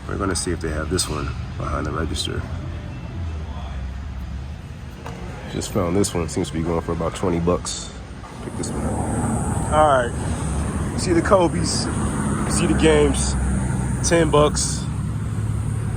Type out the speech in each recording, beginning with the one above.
We're gonna see if they have this one behind the register. Just found this one. Seems to be going for about 20 bucks. Pick this one up. All right. You see the Kobe's. You see the games. 10 bucks.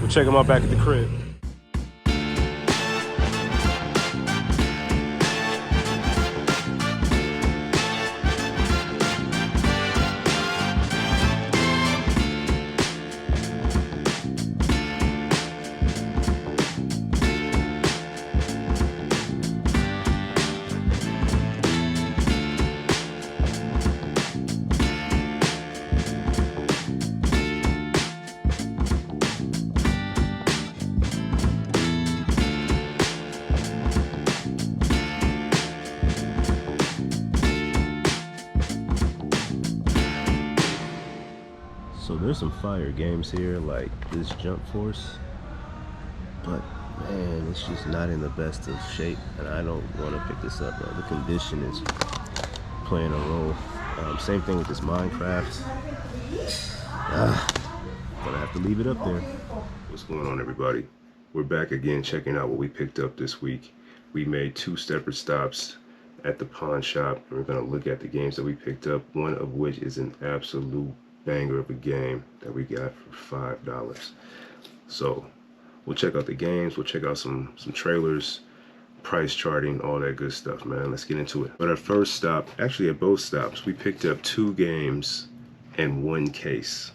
We'll check them out back at the crib. So there's some fire games here, like this Jump Force, but man, it's just not in the best of shape, and I don't want to pick this up. The condition is playing a role. Same thing with this Minecraft. Gonna have to leave it up there. What's going on, everybody? We're back again checking out what we picked up this week. We made 2 separate stops at the pawn shop, and we're gonna look at the games that we picked up, one of which is an absolute banger of a game that we got for $5. So we'll check out the games, we'll check out some trailers, price charting, all that good stuff, man. Let's get into it. But our first stop, actually at both stops, we picked up 2 games and 1 case,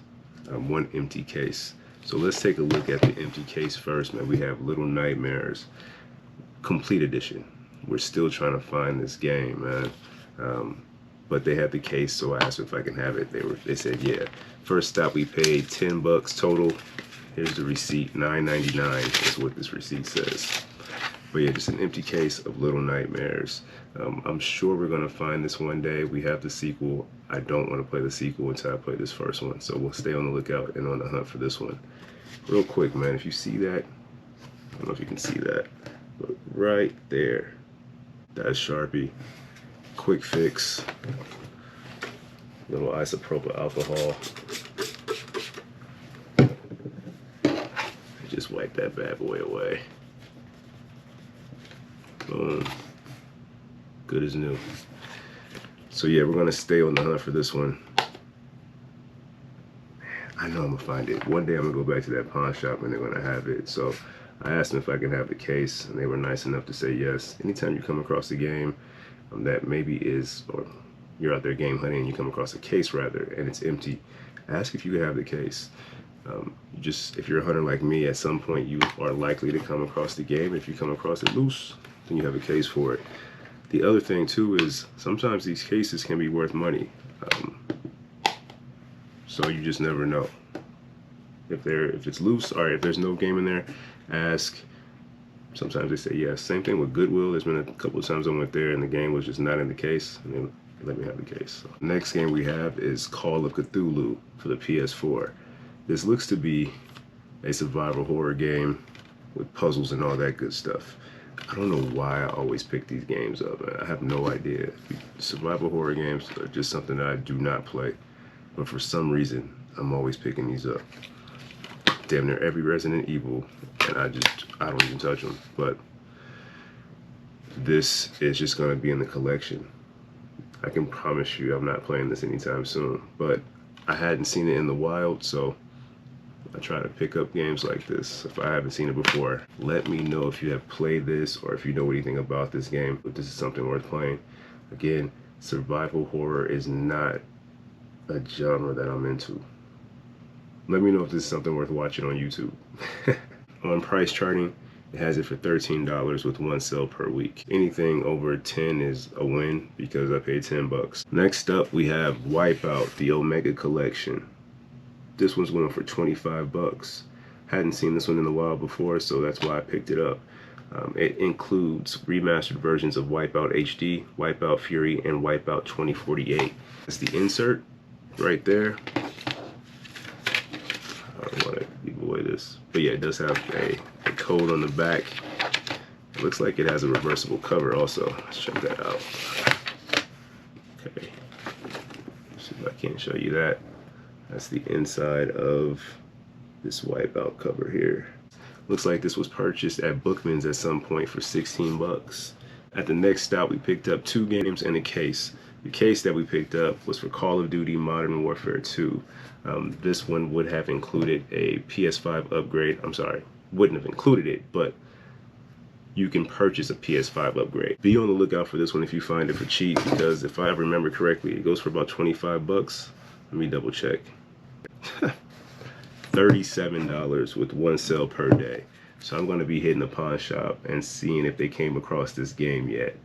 1 empty case. So let's take a look at the empty case first, man. We have Little Nightmares Complete Edition. We're still trying to find this game, man. But they had the case, so I asked them if I can have it. They said yeah. First stop, we paid 10 bucks total. Here's the receipt, $9.99 is what this receipt says. But yeah, just an empty case of Little Nightmares. I'm sure we're gonna find this one day. We have the sequel. I don't want to play the sequel until I play this first one, so we'll stay on the lookout and on the hunt for this one. Real quick, man, if you see that, I don't know if you can see that, but right there, that's Sharpie. Quick fix, little isopropyl alcohol. Just wipe that bad boy away. Boom. Good as new. So yeah, we're gonna stay on the hunt for this one. I know I'm gonna find it. One day I'm gonna go back to that pawn shop and they're gonna have it. So I asked them if I can have the case, and they were nice enough to say yes. Anytime you come across a game that maybe is, or you're out there game hunting and you come across a case rather, and it's empty, ask if you can have the case. If you're a hunter like me, at some point you are likely to come across the game. If you come across it loose, then you have a case for it. The other thing too is sometimes these cases can be worth money. So you just never know. If it's loose, or if there's no game in there, ask. Sometimes they say yes. Same thing with Goodwill. There's been a couple of times I went there and the game was just not in the case, and they let me have the case. So, next game we have is Call of Cthulhu for the PS4. This looks to be a survival horror game with puzzles and all that good stuff. I don't know why I always pick these games up. I have no idea. Survival horror games are just something that I do not play, but for some reason I'm always picking these up. Damn near every Resident Evil, and I don't even touch them. But this is just gonna be in the collection. I can promise you I'm not playing this anytime soon, but I hadn't seen it in the wild, so I try to pick up games like this if I haven't seen it before. Let me know if you have played this or if you know anything about this game, if this is something worth playing. Again, survival horror is not a genre that I'm into. Let me know if this is something worth watching on YouTube. On price charting, it has it for $13 with 1 sale per week. Anything over 10 is a win because I paid 10 bucks. Next up, we have Wipeout, the Omega Collection. This one's going for 25 bucks. Hadn't seen this one in a while before, so that's why I picked it up. It includes remastered versions of Wipeout HD, Wipeout Fury, and Wipeout 2048. That's the insert right there. I don't want to give away this, but yeah, it does have a code on the back. It looks like it has a reversible cover also. Let's check that out. Okay, see if I can't show you that. That's the inside of this wipeout cover here. Looks like this was purchased at Bookman's at some point for 16 bucks. At the next stop, we picked up 2 games and a case. The case that we picked up was for Call of Duty Modern Warfare 2. This one would have included a PS5 upgrade. I'm sorry, wouldn't have included it, but you can purchase a PS5 upgrade. Be on the lookout for this one if you find it for cheap, because if I remember correctly, it goes for about 25 bucks. Let me double check. $37 with 1 sale per day. So I'm going to be hitting the pawn shop and seeing if they came across this game yet.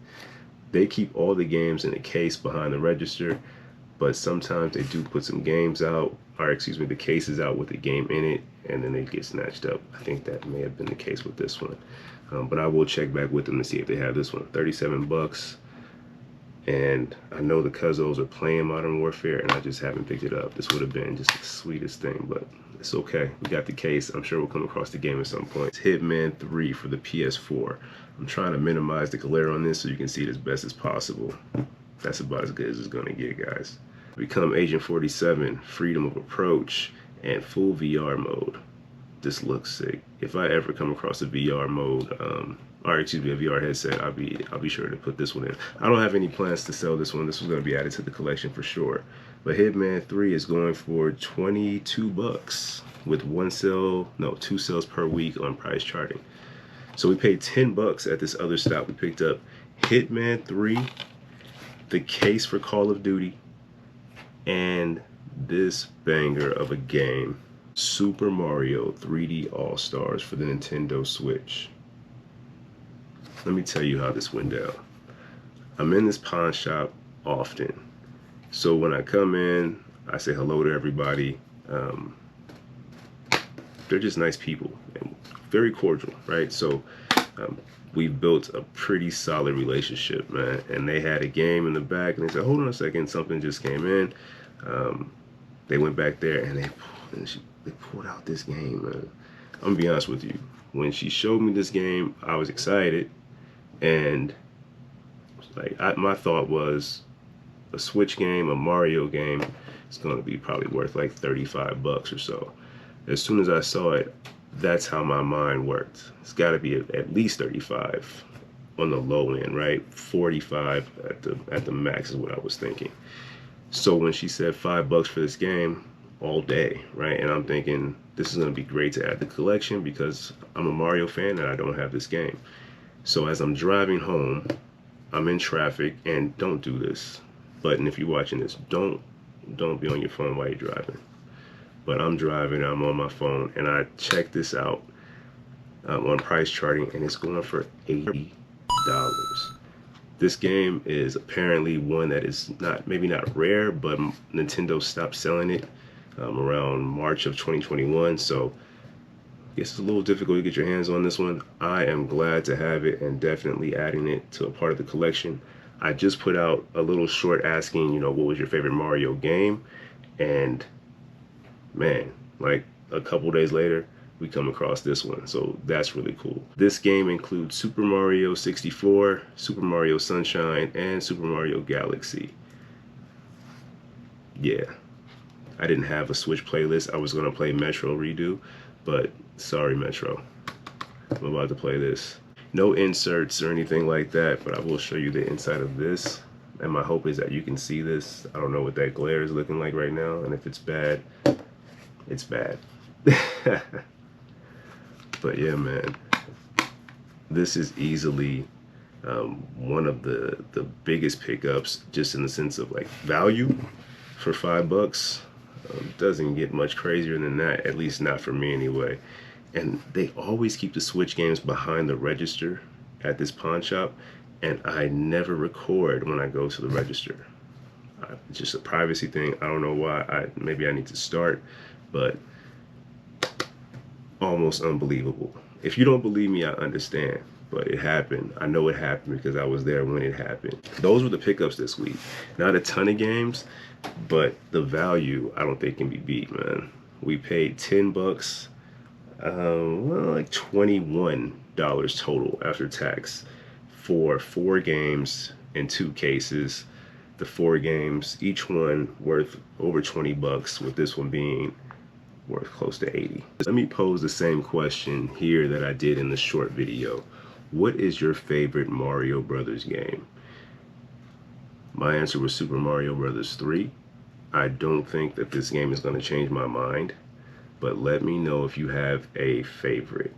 They keep all the games in a case behind the register, but sometimes they do put some games out, or excuse me, the cases out with the game in it, and then they get snatched up. I think that may have been the case with this one. But I will check back with them to see if they have this one. 37 bucks. And I know the Cuzzos are playing Modern Warfare, and I just haven't picked it up. This would have been just the sweetest thing, but it's okay. We got the case. I'm sure we'll come across the game at some point. It's Hitman 3 for the PS4. I'm trying to minimize the glare on this so you can see it as best as possible. That's about as good as it's gonna get, guys. Become Agent 47, Freedom of Approach, and full VR mode. This looks sick. If I ever come across a VR mode, or excuse me, a VR headset, I'll be sure to put this one in. I don't have any plans to sell this one. This was going to be added to the collection for sure. But Hitman 3 is going for 22 bucks with 2 sales per week on price charting. So we paid 10 bucks at this other stop. We picked up Hitman 3, the case for Call of Duty, and this banger of a game, Super Mario 3D All-Stars for the Nintendo Switch. Let me tell you how this went down. I'm in this pawn shop often. So when I come in, I say hello to everybody. They're just nice people and very cordial, right? So we've built a pretty solid relationship, man. And they had a game in the back, and they said, hold on a second, something just came in. They went back there, and they pulled out this game, man. I'm gonna be honest with you. When she showed me this game, I was excited. And like my thought was a Switch game, a Mario game, it's going to be probably worth like 35 bucks or so. As soon as I saw it, that's how my mind worked. It's got to be at least 35 on the low end, right? 45 at the max is what I was thinking. So when she said $5 for this game, all day, right? And I'm thinking this is going to be great to add to the collection because I'm a Mario fan and I don't have this game. So as I'm driving home, I'm in traffic, and don't do this. But if you're watching this, don't be on your phone while you're driving. But I'm driving, I'm on my phone, and I check this out on price charting, and it's going for $80. This game is apparently one that is maybe not rare, but Nintendo stopped selling it around March of 2021. So I guess it's a little difficult to get your hands on this one. I am glad to have it and definitely adding it to a part of the collection. I just put out a little short asking, what was your favorite Mario game? And man, like a couple days later, we come across this one. So that's really cool. This game includes Super Mario 64, Super Mario Sunshine, and Super Mario Galaxy. Yeah, I didn't have a Switch playlist. I was gonna play Metro Redo, but sorry, Metro. I'm about to play this. No inserts or anything like that, but I will show you the inside of this. And my hope is that you can see this. I don't know what that glare is looking like right now, and if it's bad, it's bad. But yeah, man, this is easily one of the biggest pickups, just in the sense of like value for $5. Doesn't get much crazier than that, at least not for me anyway. And they always keep the Switch games behind the register at this pawn shop, and I never record when I go to the register. It's just a privacy thing. I don't know why. Maybe I need to start, but almost unbelievable. If you don't believe me, I understand, but it happened. I know it happened because I was there when it happened. Those were the pickups this week. Not a ton of games, but the value I don't think can be beat, man. We paid 10 bucks, well, like $21 total after tax for 4 games and 2 cases. The 4 games, each one worth over 20 bucks, with this one being worth close to 80. Let me pose the same question here that I did in the short video. What is your favorite Mario Brothers game? My answer was Super Mario Brothers 3. I don't think that this game is going to change my mind, but let me know if you have a favorite.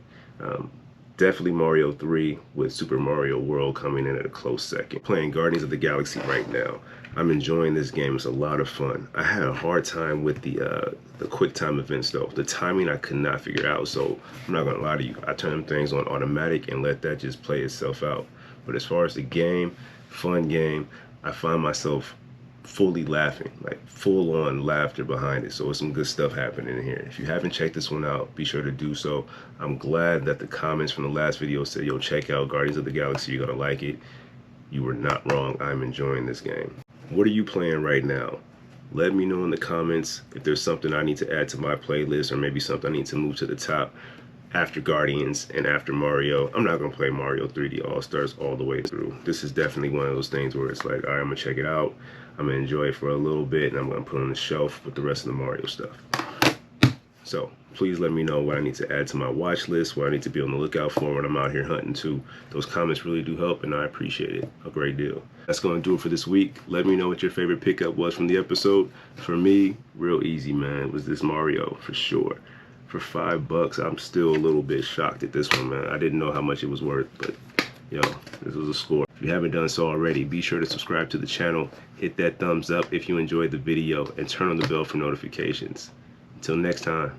Definitely Mario 3, with Super Mario World coming in at a close second. Playing Guardians of the Galaxy right now. I'm enjoying this game. It's a lot of fun. I had a hard time with the quick time events though. The timing I could not figure out, so I'm not gonna lie to you. I turn them things on automatic and let that just play itself out. But as far as the game, fun game, I find myself fully laughing, like full on laughter behind it. So it's some good stuff happening in here. If you haven't checked this one out, be sure to do so. I'm glad that the comments from the last video said, yo, check out Guardians of the Galaxy, you're gonna like it. You were not wrong. I'm enjoying this game. What are you playing right now? Let me know in the comments if there's something I need to add to my playlist, or maybe something I need to move to the top after Guardians and after Mario. I'm not gonna play Mario 3D All-Stars all the way through. This is definitely one of those things where it's like, all right, I'm gonna check it out, I'm gonna enjoy it for a little bit, and I'm gonna put it on the shelf with the rest of the Mario stuff. So please let me know what I need to add to my watch list, what I need to be on the lookout for when I'm out here hunting too. Those comments really do help, and I appreciate it a great deal. That's gonna do it for this week. Let me know what your favorite pickup was from the episode. For me, real easy, man. It was this Mario for sure. For $5, I'm still a little bit shocked at this one, man. I didn't know how much it was worth, but yo, this was a score. If you haven't done so already, be sure to subscribe to the channel, hit that thumbs up if you enjoyed the video, and turn on the bell for notifications. Until next time.